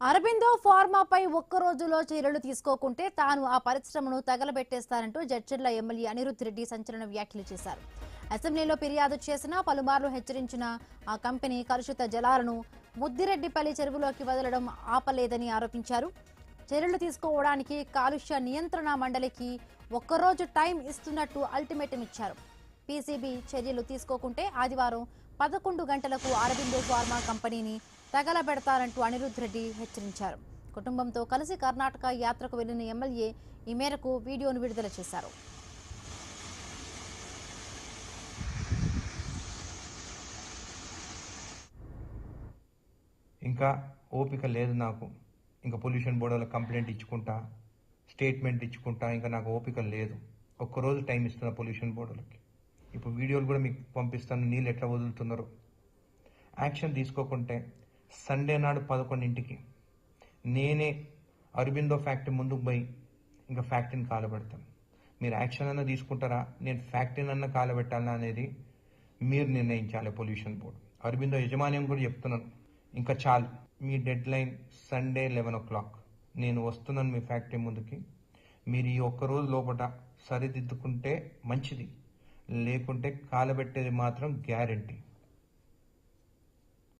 అరబిందో ఫార్మాపై ఒక్క రోజులో చర్యలు తీసుకోకుంటే తాను ఆ పరిశ్రమను తగలబెట్టేస్తానంటూ జడ్చర్ల ఎమ్మెల్యే అనిరుద్ రెడ్డి సంచలన వ్యాఖ్యలు చేశారు. అసెంబ్లీలో ఫిర్యాదు చేసినా పలుమార్లు హెచ్చరించిన ఆ కంపెనీ కలుషిత జలాలను ముద్దిరెడ్డిపల్లి చెరువులోకి వదలడం ఆపలేదని ఆరోపించారు. చర్యలు తీసుకోవడానికి కాలుష్య నియంత్రణ మండలికి ఒక్కరోజు టైం ఇస్తున్నట్టు అల్టిమేటం ఇచ్చారు. పీసీబీ చర్యలు తీసుకోకుంటే ఆదివారం 11 గంటలకు అరబిందో ఫార్మా కంపెనీని తగలబెడతారంటూ అనిరుద్ రెడ్డి హెచ్చరించారు. కుటుంబంతో కలిసి కర్ణాటక యాత్రకు వెళ్లిన ఎమ్మెల్యే ఈ మేరకు వీడియోను విడుదల చేశారు. ఇంకా ఓపిక లేదు నాకు. ఇంకా పొల్యూషన్ బోర్డులో కంప్లైంట్ ఇచ్చుకుంటా, స్టేట్మెంట్ ఇచ్చుకుంటా, ఇంకా నాకు ఓపిక లేదు. ఒక్కరోజు టైం ఇస్తున్నా పొల్యూషన్ బోర్డులకి. ఇప్పుడు వీడియోలు కూడా మీకు పంపిస్తాను, నీళ్ళు ఎట్లా వదులుతున్నారో. యాక్షన్ తీసుకోకుంటే సండే నాడు 11ంటికి నేనే అరబిందో ఫ్యాక్టరీ ముందుకు పోయి ఇంకా ఫ్యాక్టరీని కాలబెడతాను. మీరు యాక్షన్ అన్నా తీసుకుంటారా, నేను ఫ్యాక్టరీని అన్నా కాలబెట్టాలా అనేది మీరు నిర్ణయించాలి. పొల్యూషన్ బోర్డు అరబిందో యజమాన్యం కూడా చెప్తున్నాను, ఇంకా చాలు. మీ డెడ్ లైన్ సండే 11 o'clock. నేను వస్తున్నాను మీ ఫ్యాక్టరీ ముందుకి. మీరు ఈ ఒక్కరోజు లోపల సరిదిద్దుకుంటే మంచిది, లేకుంటే కాలబెట్టేది మాత్రం గ్యారంటీ.